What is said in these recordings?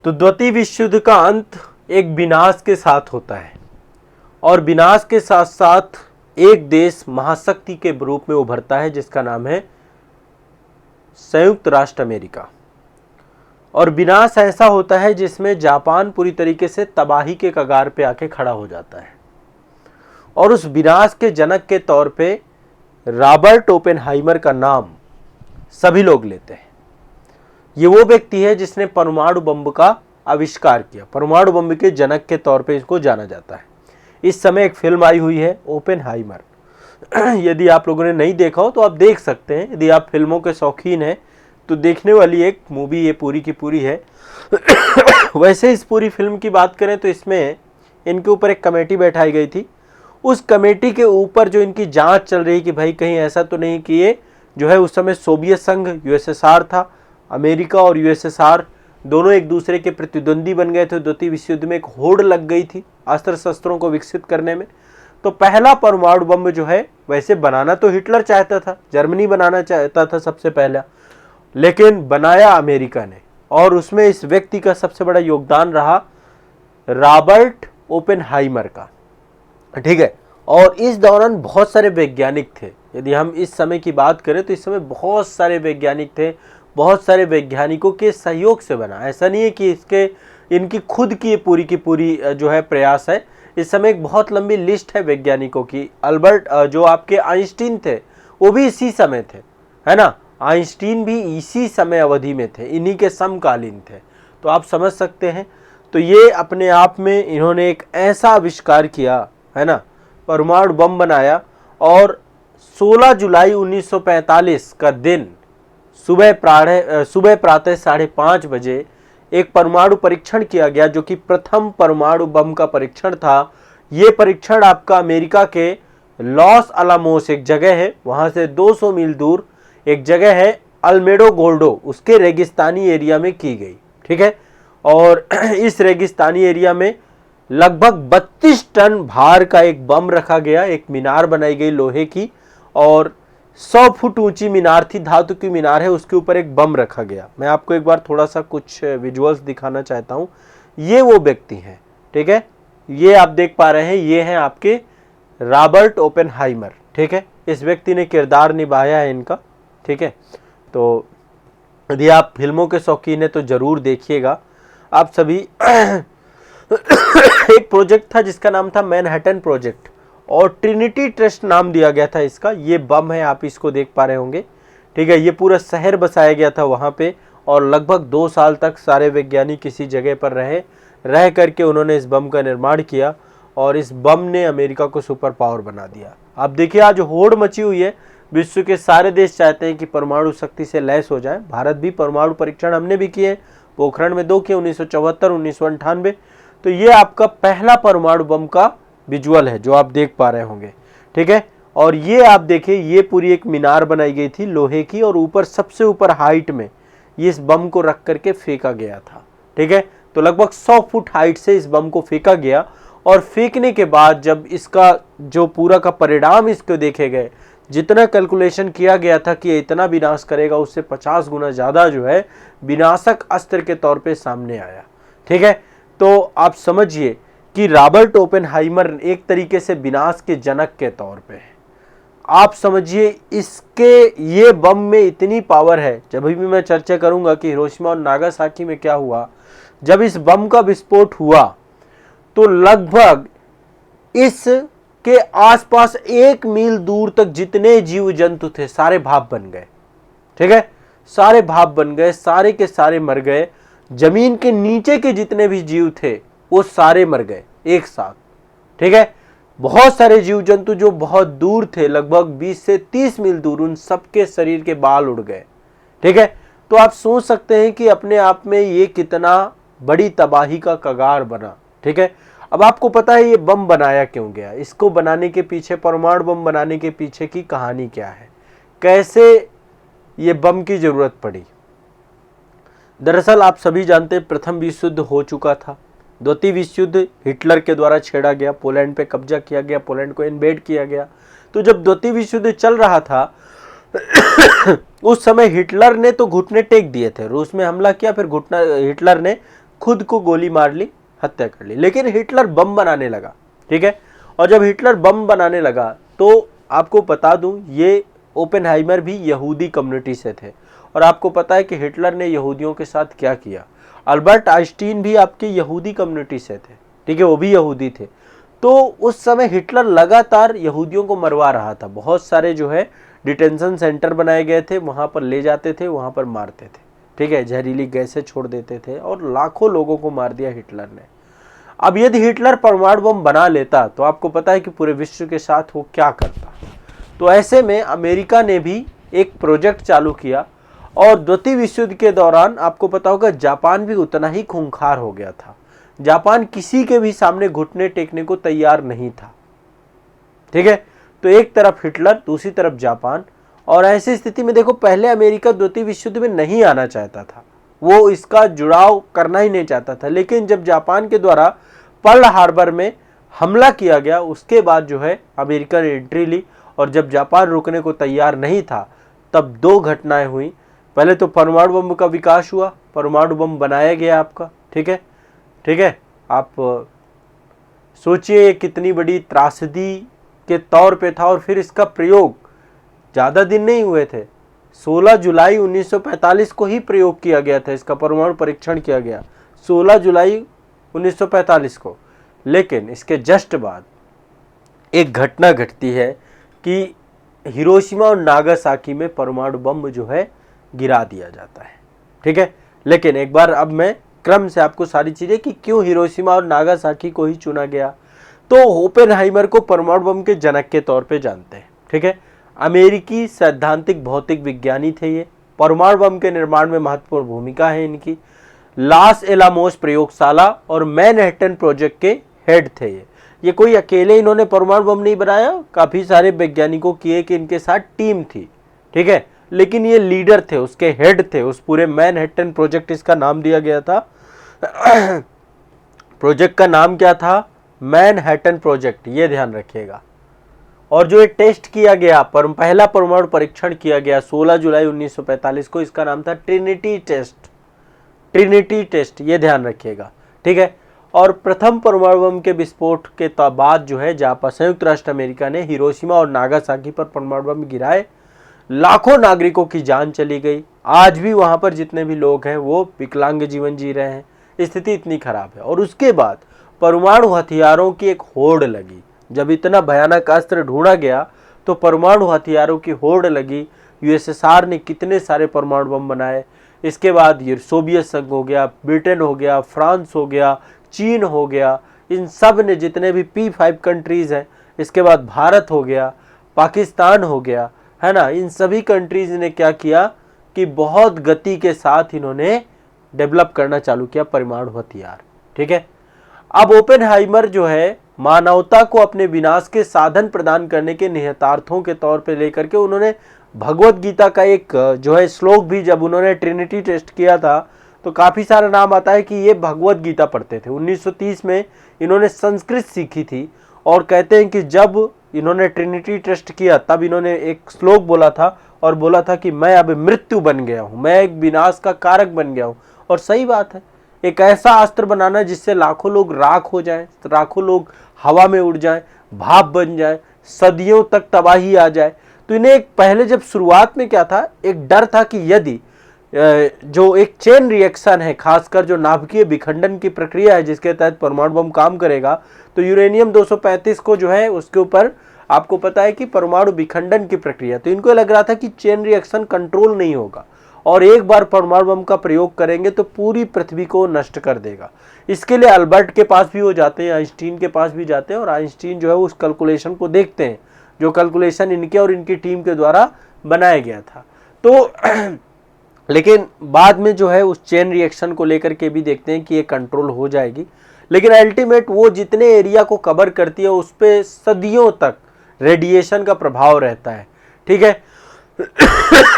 तो द्वितीय विश्व युद्ध का अंत एक विनाश के साथ होता है और विनाश के साथ साथ एक देश महाशक्ति के रूप में उभरता है जिसका नाम है संयुक्त राष्ट्र अमेरिका। और विनाश ऐसा होता है जिसमें जापान पूरी तरीके से तबाही के कगार पे आके खड़ा हो जाता है और उस विनाश के जनक के तौर पे रॉबर्ट ओपेनहाइमर का नाम सभी लोग लेते हैं। ये वो व्यक्ति है जिसने परमाणु बम का आविष्कार किया, परमाणु बम के जनक के तौर पे इसको जाना जाता है। इस समय एक फिल्म आई हुई है ओपेनहाइमर, यदि आप लोगों ने नहीं देखा हो तो आप देख सकते हैं। यदि आप फिल्मों के शौकीन हैं तो देखने वाली एक मूवी ये पूरी की पूरी है। वैसे इस पूरी फिल्म की बात करें तो इसमें इनके ऊपर एक कमेटी बैठाई गई थी। उस कमेटी के ऊपर जो इनकी जांच चल रही कि भाई कहीं ऐसा तो नहीं कि ये जो है उस समय सोवियत संघ यूएसएसआर था, अमेरिका और यूएसएसआर दोनों एक दूसरे के प्रतिद्वंदी बन गए थे। द्वितीय विश्व युद्ध में एक होड़ लग गई थी अस्त्र शस्त्रों को विकसित करने में। तो पहला परमाणु बम जो है वैसे बनाना तो हिटलर चाहता था, जर्मनी बनाना चाहता था सबसे पहला, लेकिन बनाया अमेरिका ने और उसमें इस व्यक्ति का सबसे बड़ा योगदान रहा रॉबर्ट ओपेनहाइमर का, ठीक है। और इस दौरान बहुत सारे वैज्ञानिक थे। यदि हम इस समय की बात करें तो इस समय बहुत सारे वैज्ञानिक थे, बहुत सारे वैज्ञानिकों के सहयोग से बना। ऐसा नहीं है कि इनकी खुद की पूरी जो है प्रयास है। इस समय एक बहुत लंबी लिस्ट है वैज्ञानिकों की। अल्बर्ट जो आपके आइंस्टीन थे वो भी इसी समय थे, है ना। आइंस्टीन भी इसी समय अवधि में थे, इन्हीं के समकालीन थे। तो आप समझ सकते हैं। तो ये अपने आप में इन्होंने एक ऐसा आविष्कार किया, है ना, परमाणु बम बनाया। और 16 जुलाई 1945 का दिन सुबह प्रातः 5:30 बजे एक परमाणु परीक्षण किया गया जो कि प्रथम परमाणु बम का परीक्षण था। ये परीक्षण आपका अमेरिका के लॉस अलामोस एक जगह है, वहां से 200 मील दूर एक जगह है अल्मेडो गोल्डो, उसके रेगिस्तानी एरिया में की गई, ठीक है। और इस रेगिस्तानी एरिया में लगभग 32 टन भार का एक बम रखा गया। एक मीनार बनाई गई लोहे की और 100 फुट ऊंची मीनार थी, धातु की मीनार है, उसके ऊपर एक बम रखा गया। मैं आपको एक बार थोड़ा सा कुछ विजुअल्स दिखाना चाहता हूं। ये वो व्यक्ति हैं, ठीक है। ये आप देख पा रहे हैं, ये हैं आपके रॉबर्ट ओपेनहाइमर, ठीक है। इस व्यक्ति ने किरदार निभाया है इनका, ठीक है। तो यदि आप फिल्मों के शौकीन हैं तो जरूर देखिएगा आप सभी। एक प्रोजेक्ट था जिसका नाम था मैनहट्टन प्रोजेक्ट और ट्रिनिटी ट्रस्ट नाम दिया गया था इसका। ये बम है, आप इसको देख पा रहे होंगे, ठीक है। ये पूरा शहर बसाया गया था वहाँ पे और लगभग 2 साल तक सारे वैज्ञानिक किसी जगह पर रह करके उन्होंने इस बम का निर्माण किया और इस बम ने अमेरिका को सुपर पावर बना दिया। आप देखिए आज होड़ मची हुई है, विश्व के सारे देश चाहते हैं कि परमाणु शक्ति से लैस हो जाए। भारत भी परमाणु परीक्षण हमने भी किए, पोखरण में 2 किए, 1974, 1998। तो ये आपका पहला परमाणु बम का विजुअल है जो आप देख पा रहे होंगे, ठीक है। और ये आप देखिए, ये पूरी एक मीनार बनाई गई थी लोहे की और ऊपर सबसे ऊपर हाइट में ये इस बम को रख करके फेंका गया था, ठीक है। तो लगभग 100 फुट हाइट से इस बम को फेंका गया और फेंकने के बाद जब इसका जो पूरा का परिणाम इसको देखे गए, जितना कैलकुलेशन किया गया था कि इतना विनाश करेगा उससे 50 गुना ज्यादा जो है विनाशक अस्त्र के तौर पे सामने आया, ठीक है। तो आप समझिए कि रॉबर्ट ओपेनहाइमर एक तरीके से विनाश के जनक के तौर पे है। आप समझिए इसके ये बम में इतनी पावर है। जब भी मैं चर्चा करूंगा कि हिरोशिमा और नागासाकी में क्या हुआ, जब इस बम का विस्फोट हुआ तो लगभग इसके आसपास 1 मील दूर तक जितने जीव जंतु थे सारे भाप बन गए, ठीक है। सारे भाप बन गए, सारे के सारे मर गए। जमीन के नीचे के जितने भी जीव थे वो सारे मर गए एक साथ, ठीक है। बहुत सारे जीव जंतु जो बहुत दूर थे, लगभग 20 से 30 मील दूर, उन सबके शरीर के बाल उड़ गए, ठीक है। तो आप सोच सकते हैं कि अपने आप में ये कितना बड़ी तबाही का कगार बना, ठीक है। अब आपको पता है ये बम बनाया क्यों गया, इसको बनाने के पीछे, परमाणु बम बनाने के पीछे की कहानी क्या है, कैसे ये बम की जरूरत पड़ी। दरअसल आप सभी जानते हैं प्रथम विश्व युद्ध हो चुका था। द्वितीय विश्व युद्ध हिटलर के द्वारा छेड़ा गया, पोलैंड पे कब्जा किया गया, पोलैंड को इन्वेड किया गया। तो जब द्वितीय विश्व युद्ध चल रहा था उस समय हिटलर ने तो घुटने टेक दिए थे, रूस में हमला किया, फिर हिटलर ने खुद को गोली मार ली, हत्या कर ली। लेकिन हिटलर बम बनाने लगा, ठीक है। और जब हिटलर बम बनाने लगा तो आपको बता दूं, ये ओपेनहाइमर भी यहूदी कम्युनिटी से थे। और आपको पता है कि हिटलर ने यहूदियों के साथ क्या किया। अल्बर्ट आइंस्टीन भी आपके यहूदी कम्युनिटी से थे, ठीक है, वो भी यहूदी थे। तो उस समय हिटलर लगातार यहूदियों को मरवा रहा था। बहुत सारे जो है डिटेंशन सेंटर बनाए गए थे, वहाँ पर ले जाते थे, वहाँ पर मारते थे, ठीक है, जहरीली गैसें छोड़ देते थे और लाखों लोगों को मार दिया हिटलर ने। अब यदि हिटलर परमाणु बम बना लेता तो आपको पता है कि पूरे विश्व के साथ वो क्या करता। तो ऐसे में अमेरिका ने भी एक प्रोजेक्ट चालू किया और द्वितीय विश्व युद्ध के दौरान आपको पता होगा जापान भी उतना ही खूंखार हो गया था। जापान किसी के भी सामने घुटने टेकने को तैयार नहीं था, ठीक है। तो एक तरफ हिटलर, दूसरी तरफ जापान। और ऐसी स्थिति में देखो, पहले अमेरिका द्वितीय विश्व युद्ध में नहीं आना चाहता था, वो इसका जुड़ाव करना ही नहीं चाहता था। लेकिन जब जापान के द्वारा पर्ल हार्बर में हमला किया गया, उसके बाद जो है अमेरिका ने एंट्री ली। और जब जापान रुकने को तैयार नहीं था, तब दो घटनाएं हुई। पहले तो परमाणु बम का विकास हुआ, परमाणु बम बनाया गया आपका, ठीक है, ठीक है। आप सोचिए कितनी बड़ी त्रासदी के तौर पे था। और फिर इसका प्रयोग ज़्यादा दिन नहीं हुए थे, 16 जुलाई 1945 को ही प्रयोग किया गया था। इसका परमाणु परीक्षण किया गया 16 जुलाई 1945 को। लेकिन इसके जस्ट बाद एक घटना घटती है कि हिरोशिमा और नागासाकी में परमाणु बम जो है गिरा दिया जाता है, ठीक है। लेकिन एक बार अब मैं क्रम से आपको सारी चीजें कि क्यों हिरोशिमा और नागासाकी को ही चुना गया। तो ओपेनहाइमर को परमाणु बम के जनक के तौर पे जानते हैं, ठीक है। अमेरिकी सैद्धांतिक भौतिक विज्ञानी थे ये। परमाणु बम के निर्माण में महत्वपूर्ण भूमिका है इनकी। लॉस एलामोस प्रयोगशाला और मैनहट्टन प्रोजेक्ट के हेड थे ये कोई अकेले इन्होंने परमाणु बम नहीं बनाया, काफी सारे वैज्ञानिकों की एक इनके साथ टीम थी, ठीक है। लेकिन ये लीडर थे, उसके हेड थे उस पूरे मैनहट्टन प्रोजेक्ट, इसका नाम दिया गया था। प्रोजेक्ट का नाम क्या था? मैनहट्टन प्रोजेक्ट, ये ध्यान रखिएगा। और जो ये टेस्ट किया गया, पहला परमाणु परीक्षण किया गया 16 जुलाई 1945 को, इसका नाम था ट्रिनिटी टेस्ट। ट्रिनिटी टेस्ट, ये ध्यान रखिएगा, ठीक है। और प्रथम परमाणु बम के विस्फोट के बाद जो है जापान, संयुक्त राष्ट्र अमेरिका ने हिरोशिमा और नागासाकी पर परमाणु बम गिराए। लाखों नागरिकों की जान चली गई। आज भी वहां पर जितने भी लोग हैं वो विकलांग जीवन जी रहे हैं। स्थिति इतनी खराब है। और उसके बाद परमाणु हथियारों की एक होड़ लगी। जब इतना भयानक अस्त्र ढूंढा गया तो परमाणु हथियारों की होड़ लगी। यूएसएसआर ने कितने सारे परमाणु बम बनाए। इसके बाद ये सोवियत संघ हो गया, ब्रिटेन हो गया, फ्रांस हो गया, चीन हो गया, इन सब ने, जितने भी P5 कंट्रीज हैं, इसके बाद भारत हो गया, पाकिस्तान हो गया, है ना, इन सभी कंट्रीज ने क्या किया कि बहुत गति के साथ इन्होंने डेवलप करना चालू किया परमाणु हथियार, ठीक है। अब ओपेनहाइमर जो है मानवता को अपने विनाश के साधन प्रदान करने के निहितार्थों के तौर पे लेकर के उन्होंने भगवत गीता का एक जो है श्लोक भी, जब उन्होंने ट्रिनिटी टेस्ट किया था तो काफी सारा नाम आता है कि ये भगवत गीता पढ़ते थे। 1930 में इन्होंने संस्कृत सीखी थी और कहते हैं कि जब इन्होंने ट्रिनिटी टेस्ट किया तब इन्होंने एक श्लोक बोला था और बोला था कि मैं अब मृत्यु बन गया हूं, मैं एक विनाश का कारक बन गया हूं। और सही बात है, एक ऐसा अस्त्र बनाना जिससे लाखों लोग राख हो जाएं, लाखों लोग हवा में उड़ जाएं, भाप बन जाएं, सदियों तक तबाही आ जाए। तो इन्हें एक पहले जब शुरुआत में क्या था, एक डर था कि यदि जो एक चेन रिएक्शन है, खासकर जो नाभिकीय विखंडन की प्रक्रिया है जिसके तहत परमाणु बम काम करेगा, तो यूरेनियम 235 को जो है उसके ऊपर आपको पता है कि परमाणु विखंडन की प्रक्रिया, तो इनको लग रहा था कि चेन रिएक्शन कंट्रोल नहीं होगा और एक बार परमाणु बम का प्रयोग करेंगे तो पूरी पृथ्वी को नष्ट कर देगा। इसके लिए अल्बर्ट के पास भी हो जाते हैं, आइंस्टीन के पास भी जाते हैं और आइंस्टीन जो है उस कैलकुलेशन को देखते हैं, जो कैलकुलेशन इनके और इनकी टीम के द्वारा बनाया गया था। तो लेकिन बाद में जो है उस चेन रिएक्शन को लेकर के भी देखते हैं कि ये कंट्रोल हो जाएगी, लेकिन अल्टीमेट वो जितने एरिया को कवर करती है उस पर सदियों तक रेडिएशन का प्रभाव रहता है, ठीक है।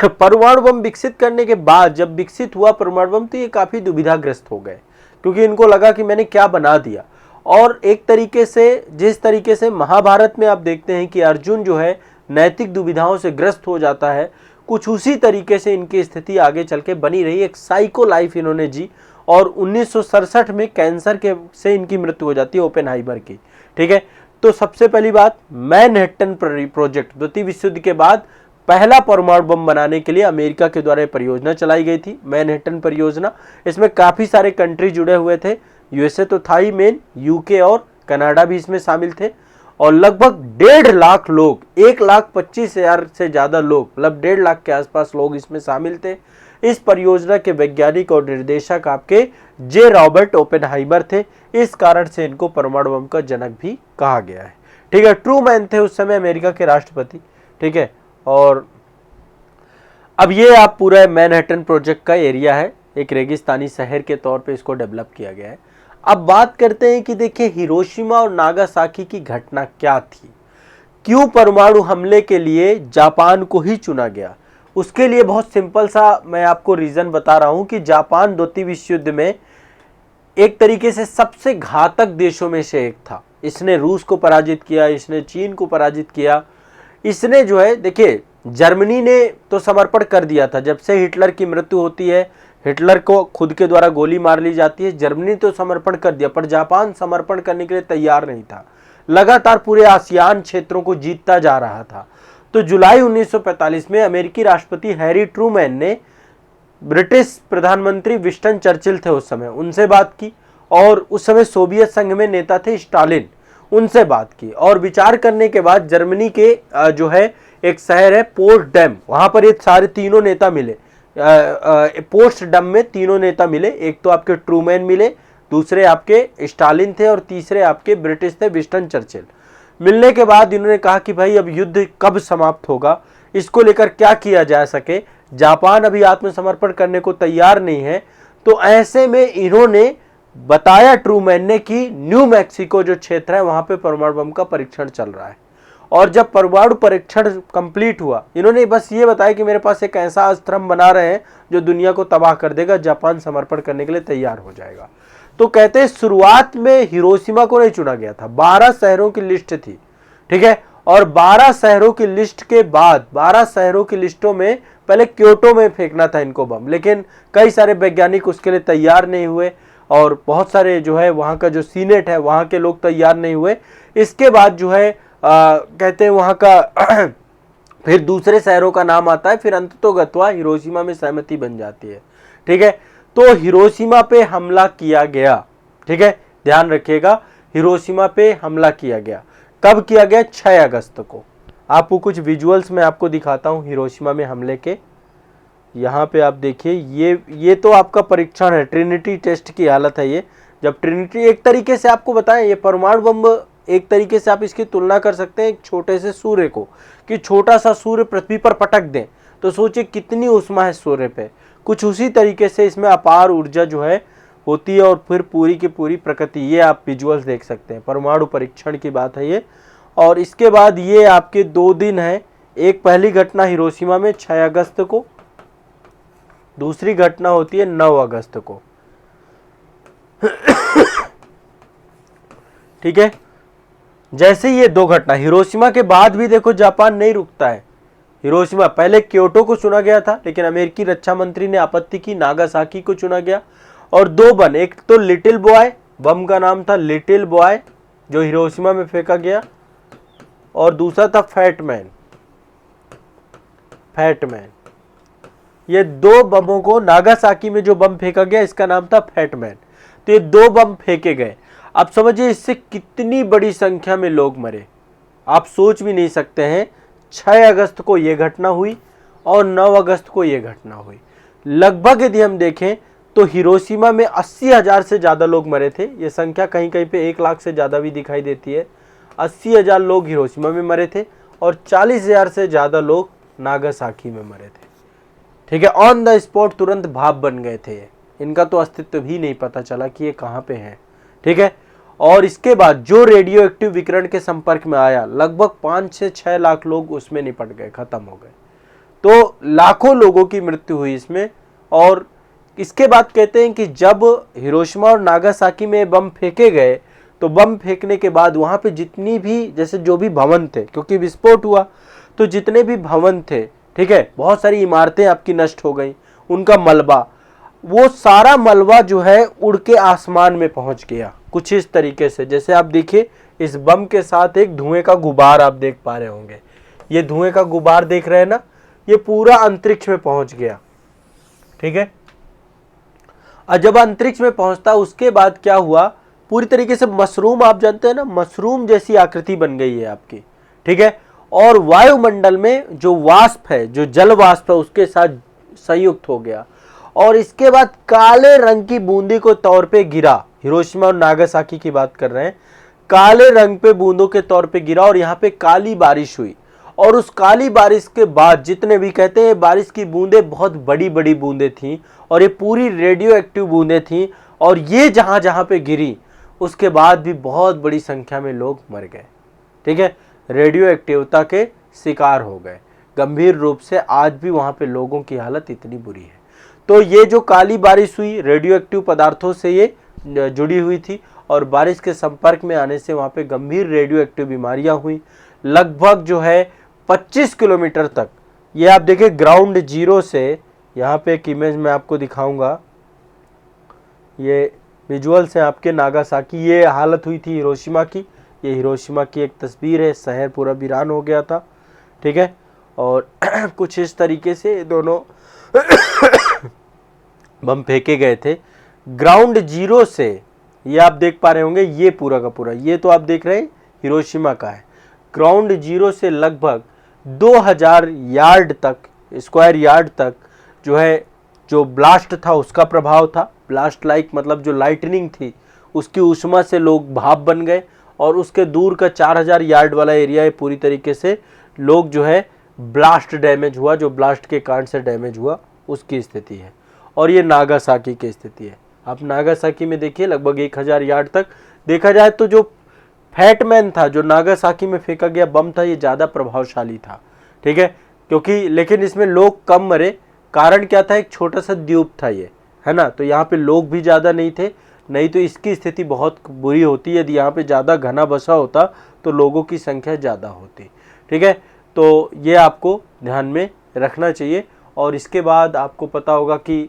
परमाणु बम विकसित करने के बाद जब विकसित हुआ परमाणु बम तो ये काफी दुविधाग्रस्त हो गए, क्योंकि इनको लगा कि मैंने क्या बना दिया। और एक तरीके से, जिस तरीके से महाभारत में आप देखते हैं कि अर्जुन जो है नैतिक दुविधाओं से ग्रस्त हो जाता है, कुछ उसी तरीके से इनकी स्थिति आगे चल के बनी रही। एक साइको लाइफ इन्होंने जी और 1967 में कैंसर के से इनकी मृत्यु हो जाती है, ओपेनहाइमर की। ठीक है, तो सबसे पहली बात, मैनहट्टन प्रोजेक्ट, द्वितीय विश्व युद्ध के बाद पहला परमाणु बम बनाने के लिए अमेरिका के द्वारा परियोजना चलाई गई थी, मैनहट्टन परियोजना। इसमें काफी सारे कंट्री जुड़े हुए थे, यूएसए तो था ही मेन, यूके और कनाडा भी इसमें शामिल थे, और लगभग 1.5 लाख लोग, 1,25,000 से ज्यादा लोग, मतलब 1.5 लाख के आसपास लोग इसमें शामिल थे। इस परियोजना के वैज्ञानिक और निर्देशक आपके जे रॉबर्ट ओपेनहाइमर थे, इस कारण से इनको परमाणु बम का जनक भी कहा गया है। ठीक है, ट्रूमैन थे उस समय अमेरिका के राष्ट्रपति। ठीक है, और अब ये आप पूरा मैनहट्टन प्रोजेक्ट का एरिया है, एक रेगिस्तानी शहर के तौर पे इसको डेवलप किया गया है। अब बात करते हैं कि देखिए हिरोशिमा और नागासाकी की घटना क्या थी, क्यों परमाणु हमले के लिए जापान को ही चुना गया। उसके लिए बहुत सिंपल सा मैं आपको रीजन बता रहा हूं कि जापान द्वितीय विश्व युद्ध में एक तरीके से सबसे घातक देशों में से एक था। इसने रूस को पराजित किया, इसने चीन को पराजित किया, इसने जो है, देखिए जर्मनी ने तो समर्पण कर दिया था, जब से हिटलर की मृत्यु होती है, हिटलर को खुद के द्वारा गोली मार ली जाती है, जर्मनी तो समर्पण कर दिया, पर जापान समर्पण करने के लिए तैयार नहीं था, लगातार पूरे आसियान क्षेत्रों को जीतता जा रहा था। तो जुलाई 1945 में अमेरिकी राष्ट्रपति हैरी ट्रूमैन ने ब्रिटिश प्रधानमंत्री विंस्टन चर्चिल थे उस समय, उनसे बात की, और उस समय सोवियत संघ में नेता थे स्टालिन, उनसे बात की, और विचार करने के बाद जर्मनी के जो है एक शहर है पोट्सडैम, वहां पर ये सारे तीनों नेता मिले। पोट्सडैम में तीनों नेता मिले, एक तो आपके ट्रूमैन मिले, दूसरे आपके स्टालिन थे, और तीसरे आपके ब्रिटिश थे विंस्टन चर्चिल। मिलने के बाद इन्होंने कहा कि भाई अब युद्ध कब समाप्त होगा, इसको लेकर क्या किया जा सके, जापान अभी आत्मसमर्पण करने को तैयार नहीं है। तो ऐसे में इन्होंने बताया ट्रूमैन ने कि न्यू मैक्सिको जो क्षेत्र है वहां पे परमाणु बम का परीक्षण चल रहा है, और जब परमाणु परीक्षण कंप्लीट हुआ, इन्होंने बस ये बताया कि मेरे पास एक ऐसा अस्त्र हम बना रहे हैं जो दुनिया को तबाह कर देगा, जापान समर्पण करने के लिए तैयार हो जाएगा। तो कहते हैं शुरुआत में हिरोशिमा को नहीं चुना गया था, 12 शहरों की लिस्ट थी। ठीक है, और 12 शहरों की लिस्ट के बाद 12 शहरों की लिस्टों में पहले क्योटो में फेंकना था इनको बम, लेकिन कई सारे वैज्ञानिक उसके लिए तैयार नहीं हुए, और बहुत सारे जो है वहां का जो सीनेट है वहां के लोग तैयार नहीं हुए। इसके बाद जो है कहते हैं वहां का फिर दूसरे शहरों का नाम आता है, फिर अंततोगत्वा हिरोशिमा में सहमति बन जाती है। ठीक है, तो हिरोशिमा पे हमला किया गया। ठीक है, ध्यान रखिएगा, हिरोशिमा पे हमला किया गया। कब किया गया? 6 अगस्त को। आपको कुछ विजुअल्स में आपको दिखाता हूं हिरोशिमा में हमले के। यहाँ पे आप देखिए, ये तो आपका परीक्षण है, ट्रिनिटी टेस्ट की हालत है ये। जब ट्रिनिटी, एक तरीके से आपको बताएं, ये परमाणु बम एक तरीके से आप इसकी तुलना कर सकते हैं एक छोटे से सूर्य को, कि छोटा सा सूर्य पृथ्वी पर पटक दें तो सोचिए कितनी ऊष्मा है सूर्य पे। कुछ उसी तरीके से इसमें अपार ऊर्जा जो है होती है, और फिर पूरी की पूरी प्रकृति, ये आप विजुअल्स देख सकते हैं, परमाणु परीक्षण की बात है ये। और इसके बाद ये आपके 2 दिन है, एक पहली घटना हिरोशिमा में 6 अगस्त को, दूसरी घटना होती है 9 अगस्त को। ठीक है, जैसे ये 2 घटना, हिरोशिमा के बाद भी देखो जापान नहीं रुकता है। हिरोशिमा, पहले क्योटो को चुना गया था, लेकिन अमेरिकी रक्षा मंत्री ने आपत्ति की, नागासाकी को चुना गया, और 2 बम, एक तो लिटिल बॉय, बम का नाम था लिटिल बॉय जो हिरोशिमा में फेंका गया, और दूसरा था फैटमैन। ये 2 बमों को, नागासाकी में जो बम फेंका गया इसका नाम था फैटमैन। तो ये 2 बम फेंके गए। अब समझिए इससे कितनी बड़ी संख्या में लोग मरे, आप सोच भी नहीं सकते हैं। 6 अगस्त को ये घटना हुई और 9 अगस्त को ये घटना हुई। लगभग यदि हम देखें तो हिरोशिमा में 80,000 से ज़्यादा लोग मरे थे। ये संख्या कहीं कहीं पे 1 लाख से ज़्यादा भी दिखाई देती है। 80,000 लोग हिरोशिमा में मरे थे और 40,000 से ज़्यादा लोग नागासाकी में मरे थे। ठीक है, ऑन द स्पॉट तुरंत भाप बन गए थे। इनका तो अस्तित्व भी नहीं पता चला कि ये कहाँ पे हैं। ठीक है, और इसके बाद जो रेडियो एक्टिव विकिरण के संपर्क में आया, लगभग 5 से 6 लाख लोग उसमें निपट गए, खत्म हो गए। तो लाखों लोगों की मृत्यु हुई इसमें। और इसके बाद कहते हैं कि जब हिरोशिमा और नागासाकी में बम फेंके गए, तो बम फेंकने के बाद वहां पे जितनी भी, जैसे जो भी भवन थे, क्योंकि विस्फोट हुआ तो जितने भी भवन थे, ठीक है, बहुत सारी इमारतें आपकी नष्ट हो गई, उनका मलबा। वो सारा मलबा जो है उड़ के आसमान में पहुंच गया, कुछ इस तरीके से। जैसे आप देखिए इस बम के साथ एक धुएं का गुबार आप देख पा रहे होंगे, ये धुएं का गुबार देख रहे हैं ना, ये पूरा अंतरिक्ष में पहुंच गया, ठीक है। और जब अंतरिक्ष में पहुंचता उसके बाद क्या हुआ, पूरी तरीके से मशरूम, आप जानते हैं ना, मशरूम जैसी आकृति बन गई है आपकी, ठीक है। और वायुमंडल में जो वाष्प है, जो जल वाष्प है, उसके साथ संयुक्त हो गया और इसके बाद काले रंग की बूंदी को तौर पे गिरा। हिरोशिमा और नागासाकी की बात कर रहे हैं, काले रंग पे बूंदों के तौर पे गिरा और यहाँ पे काली बारिश हुई। और उस काली बारिश के बाद जितने भी कहते हैं बारिश की बूंदें बहुत बड़ी बड़ी बूंदें थीं और ये पूरी रेडियो एक्टिव बूंदें थीं और ये जहाँ जहाँ पे गिरी उसके बाद भी बहुत बड़ी संख्या में लोग मर गए, ठीक है, रेडियो एक्टिवता के शिकार हो गए गंभीर रूप से। आज भी वहाँ पे लोगों की हालत इतनी बुरी है। तो ये जो काली बारिश हुई रेडियो एक्टिव पदार्थों से ये जुड़ी हुई थी और बारिश के संपर्क में आने से वहाँ पे गंभीर रेडियो एक्टिव बीमारियाँ हुई। लगभग जो है 25 किलोमीटर तक, ये आप देखिए ग्राउंड जीरो से, यहाँ पे एक इमेज मैं आपको दिखाऊंगा, ये विजुअल्स हैं आपके नागासाकी, ये हालत हुई थी हिरोशिमा की, ये हिरोशिमा की एक तस्वीर है, शहर पूरा वीरान हो गया था, ठीक है। और कुछ इस तरीके से दोनों बम फेंके गए थे ग्राउंड जीरो से। ये आप देख पा रहे होंगे, ये पूरा का पूरा, ये तो आप देख रहे हैं हिरोशिमा का है। ग्राउंड जीरो से लगभग 2000 यार्ड तक, स्क्वायर यार्ड तक जो है, जो ब्लास्ट था उसका प्रभाव था। ब्लास्ट लाइक मतलब जो लाइटनिंग थी उसकी ऊष्मा से लोग भाप बन गए और उसके दूर का 4000 यार्ड वाला एरिया है पूरी तरीके से लोग जो है ब्लास्ट डैमेज हुआ, जो ब्लास्ट के कारण से डैमेज हुआ उसकी स्थिति है। और ये नागासाकी की स्थिति है। आप नागासाकी में देखिए लगभग 1000 यार्ड तक, देखा जाए तो जो फैटमैन था, जो नागासाकी में फेंका गया बम था, ये ज़्यादा प्रभावशाली था, ठीक है, क्योंकि लेकिन इसमें लोग कम मरे। कारण क्या था, एक छोटा सा द्वीप था ये, है ना, तो यहाँ पे लोग भी ज़्यादा नहीं थे, नहीं तो इसकी स्थिति बहुत बुरी होती। यदि यहाँ पे ज़्यादा घना बसा होता तो लोगों की संख्या ज़्यादा होती, ठीक है। तो ये आपको ध्यान में रखना चाहिए। और इसके बाद आपको पता होगा कि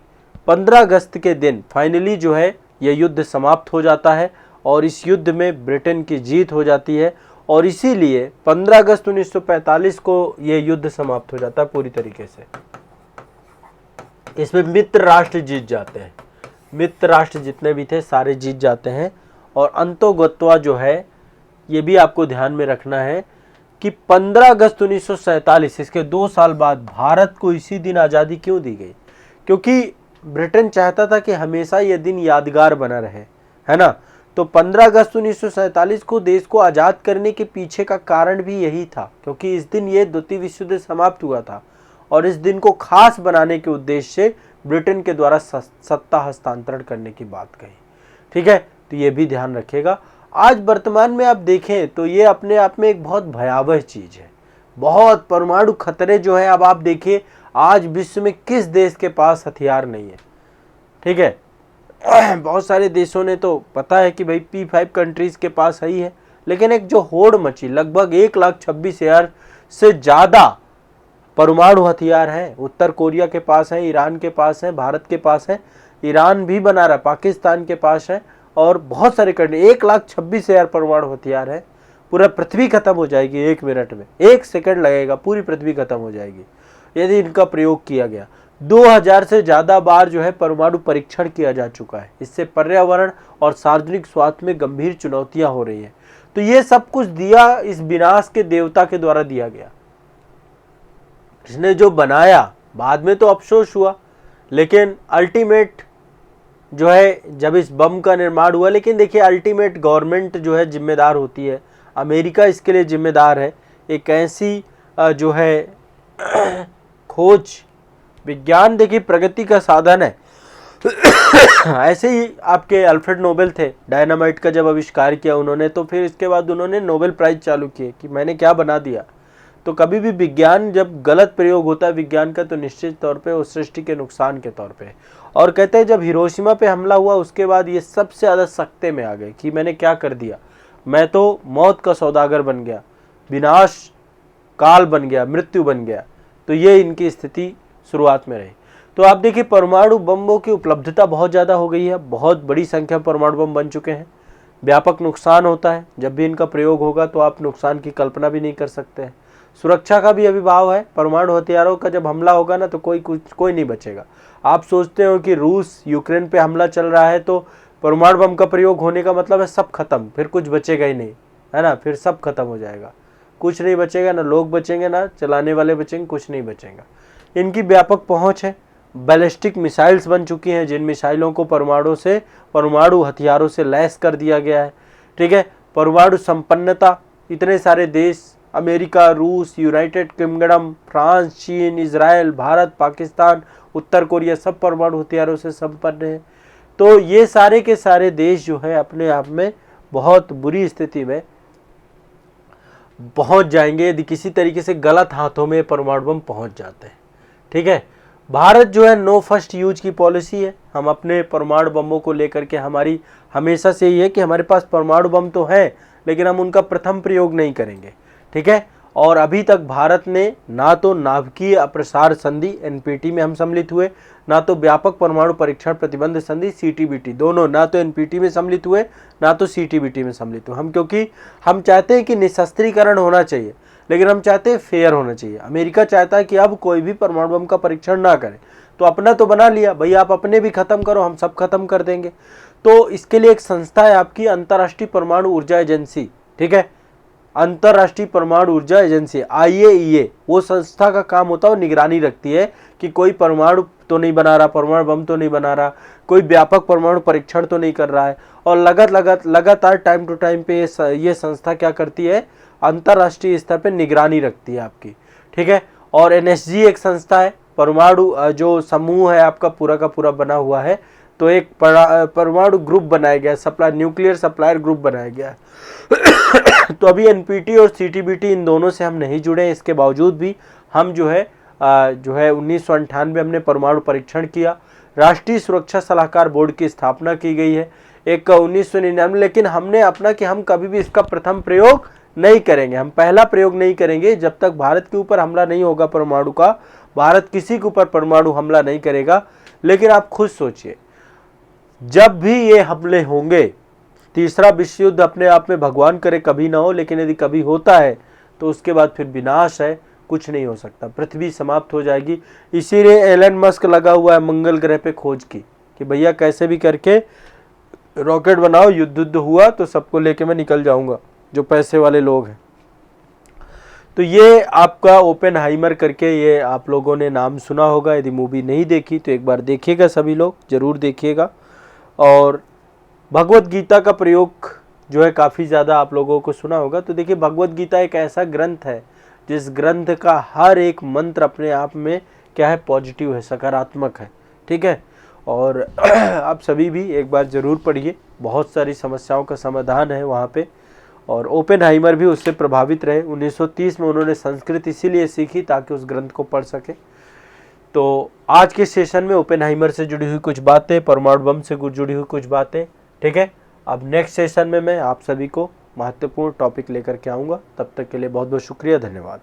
15 अगस्त के दिन फाइनली जो है ये युद्ध समाप्त हो जाता है और इस युद्ध में ब्रिटेन की जीत हो जाती है और इसीलिए 15 अगस्त 1945 को ये युद्ध समाप्त हो जाता है पूरी तरीके से। इसमें मित्र राष्ट्र जीत जाते हैं, मित्र राष्ट्र जितने भी थे सारे जीत जाते हैं। और अंतोगत्वा जो है ये भी आपको ध्यान में रखना है कि 15 अगस्त 1947, इसके 2 साल बाद भारत को इसी दिन आज़ादी क्यों दी गई, क्योंकि ब्रिटेन चाहता था कि हमेशा ये दिन यादगार बना रहे, है ना। तो 15 अगस्त 1947 को देश को आज़ाद करने के पीछे का कारण भी यही था, क्योंकि इस दिन ये द्वितीय विश्व युद्ध समाप्त हुआ था और इस दिन को खास बनाने के उद्देश्य से ब्रिटेन के द्वारा सत्ता हस्तांतरण करने की बात कही, ठीक है। तो ये भी ध्यान रखिएगा। आज वर्तमान में आप देखें तो ये अपने आप में एक बहुत भयावह चीज़ है, बहुत परमाणु खतरे जो है। अब आप देखिए आज विश्व में किस देश के पास हथियार नहीं है, ठीक है। बहुत सारे देशों ने तो पता है कि भाई P5 कंट्रीज़ के पास ही है, लेकिन एक जो होड़ मची, लगभग 1,26,000 से ज़्यादा परमाणु हथियार हैं। उत्तर कोरिया के पास है, ईरान के पास है, भारत के पास है, ईरान भी बना रहा, पाकिस्तान के पास है और बहुत सारे कंट्री। 1,26,000 परमाणु हथियार है। पूरा पृथ्वी खत्म हो जाएगी 1 मिनट में, 1 सेकंड लगेगा, पूरी पृथ्वी खत्म हो जाएगी यदि इनका प्रयोग किया गया। 2000 से ज़्यादा बार जो है परमाणु परीक्षण किया जा चुका है। इससे पर्यावरण और सार्वजनिक स्वास्थ्य में गंभीर चुनौतियां हो रही हैं। तो ये सब कुछ दिया इस विनाश के देवता के द्वारा दिया गया। इसने जो बनाया बाद में तो अफसोस हुआ, लेकिन अल्टीमेट जो है जब इस बम का निर्माण हुआ, लेकिन देखिए अल्टीमेट गवर्नमेंट जो है जिम्मेदार होती है, अमेरिका इसके लिए जिम्मेदार है। एक ऐसी जो है खोज, विज्ञान देखिए प्रगति का साधन है। ऐसे ही आपके अल्फ्रेड नोबेल थे, डायनामाइट का जब आविष्कार किया उन्होंने, तो फिर इसके बाद उन्होंने नोबेल प्राइज चालू किए कि मैंने क्या बना दिया। तो कभी भी विज्ञान जब गलत प्रयोग होता है विज्ञान का, तो निश्चित तौर पे वो सृष्टि के नुकसान के तौर पे। और कहते हैं जब हिरोशिमा पे हमला हुआ उसके बाद ये सबसे ज़्यादा सख्ते में आ गए कि मैंने क्या कर दिया, मैं तो मौत का सौदागर बन गया, विनाश काल बन गया, मृत्यु बन गया। तो ये इनकी स्थिति शुरुआत में रही। तो आप देखिए परमाणु बमों की उपलब्धता बहुत ज़्यादा हो गई है, बहुत बड़ी संख्या में परमाणु बम बन चुके हैं। व्यापक नुकसान होता है जब भी इनका प्रयोग होगा, तो आप नुकसान की कल्पना भी नहीं कर सकते हैं। सुरक्षा का भी अभिभाव है, परमाणु हथियारों का जब हमला होगा ना तो कोई नहीं बचेगा। आप सोचते हो कि रूस यूक्रेन पे हमला चल रहा है तो परमाणु बम का प्रयोग होने का मतलब है सब खत्म, फिर कुछ बचेगा ही नहीं, है ना, फिर सब खत्म हो जाएगा, कुछ नहीं बचेगा, ना लोग बचेंगे ना चलाने वाले बचेंगे, कुछ नहीं बचेगा। इनकी व्यापक पहुंच है, बैलिस्टिक मिसाइल्स बन चुकी हैं जिन मिसाइलों को परमाणु हथियारों से लैस कर दिया गया है। ठीक है, परमाणु संपन्नता, इतने सारे देश अमेरिका, रूस, यूनाइटेड किंगडम, फ्रांस, चीन, इजराइल, भारत, पाकिस्तान, उत्तर कोरिया सब परमाणु हथियारों से संपन्न है। तो ये सारे के सारे देश जो है अपने आप में बहुत बुरी स्थिति में पहुंच जाएंगे यदि किसी तरीके से गलत हाथों में परमाणु बम पहुंच जाते हैं। ठीक है, भारत जो है नो फर्स्ट यूज की पॉलिसी है। हम अपने परमाणु बमों को लेकर के हमारी हमेशा से ये है कि हमारे पास परमाणु बम तो है लेकिन हम उनका प्रथम प्रयोग नहीं करेंगे। ठीक है, और अभी तक भारत ने ना तो नाभिकीय अप्रसार संधि एनपीटी में हम सम्मिलित हुए, ना तो व्यापक परमाणु परीक्षण प्रतिबंध संधि सीटीबीटी, दोनों ना तो एनपीटी में सम्मिलित हुए ना तो सीटीबीटी में सम्मिलित हुए। हम क्योंकि हम चाहते हैं कि निशस्त्रीकरण होना चाहिए, लेकिन हम चाहते हैं फेयर होना चाहिए। अमेरिका चाहता है कि अब कोई भी परमाणु बम का परीक्षण ना करे, तो अपना तो बना लिया भाई, आप अपने भी खत्म करो, हम सब खत्म कर देंगे। तो इसके लिए एक संस्था है आपकी अंतर्राष्ट्रीय परमाणु ऊर्जा एजेंसी। ठीक है, अंतर्राष्ट्रीय परमाणु ऊर्जा एजेंसी IAEA, वो संस्था का काम होता है, वो निगरानी रखती है कि कोई परमाणु तो नहीं बना रहा, परमाणु बम तो नहीं बना रहा, कोई व्यापक परमाणु परीक्षण तो नहीं कर रहा है। और लगातार टाइम टू टाइम पे ये संस्था क्या करती है, अंतर्राष्ट्रीय स्तर पे निगरानी रखती है आपकी। ठीक है, और NSG एक संस्था है, परमाणु जो समूह है आपका पूरा का पूरा बना हुआ है, तो एक परमाणु ग्रुप बनाया गया, न्यूक्लियर सप्लायर ग्रुप बनाया गया है। तो अभी NPT और CTBT इन दोनों से हम नहीं जुड़े, इसके बावजूद भी हम जो है 1998 हमने परमाणु परीक्षण किया। राष्ट्रीय सुरक्षा सलाहकार बोर्ड की स्थापना की गई है एक 1999, लेकिन हमने अपना कि हम कभी भी इसका प्रथम प्रयोग नहीं करेंगे, हम पहला प्रयोग नहीं करेंगे जब तक भारत के ऊपर हमला नहीं होगा परमाणु का। भारत किसी के ऊपर परमाणु हमला नहीं करेगा। लेकिन आप खुद सोचिए, जब भी ये हमले होंगे, तीसरा विश्व युद्ध अपने आप में भगवान करे कभी ना हो, लेकिन यदि कभी होता है तो उसके बाद फिर विनाश है, कुछ नहीं हो सकता, पृथ्वी समाप्त हो जाएगी। इसीलिए एलन मस्क लगा हुआ है मंगल ग्रह पे खोज की कि भैया कैसे भी करके रॉकेट बनाओ, युद्ध हुआ तो सबको लेके मैं निकल जाऊंगा, जो पैसे वाले लोग हैं। तो ये आपका ओपेनहाइमर करके, ये आप लोगों ने नाम सुना होगा, यदि मूवी नहीं देखी तो एक बार देखिएगा, सभी लोग जरूर देखिएगा। और भगवत गीता का प्रयोग जो है काफ़ी ज़्यादा आप लोगों को सुना होगा। तो देखिए, भगवत गीता एक ऐसा ग्रंथ है जिस ग्रंथ का हर एक मंत्र अपने आप में क्या है, पॉजिटिव है, सकारात्मक है। ठीक है, और आप सभी भी एक बार ज़रूर पढ़िए, बहुत सारी समस्याओं का समाधान है वहाँ पे। और ओपेनहाइमर भी उससे प्रभावित रहे। 1930 में उन्होंने संस्कृत इसीलिए सीखी ताकि उस ग्रंथ को पढ़ सके। तो आज के सेशन में ओपेनहाइमर से जुड़ी हुई कुछ बातें, परमाणु बम से जुड़ी हुई कुछ बातें। ठीक है, अब नेक्स्ट सेशन में मैं आप सभी को महत्वपूर्ण टॉपिक लेकर के आऊँगा। तब तक के लिए बहुत बहुत शुक्रिया, धन्यवाद।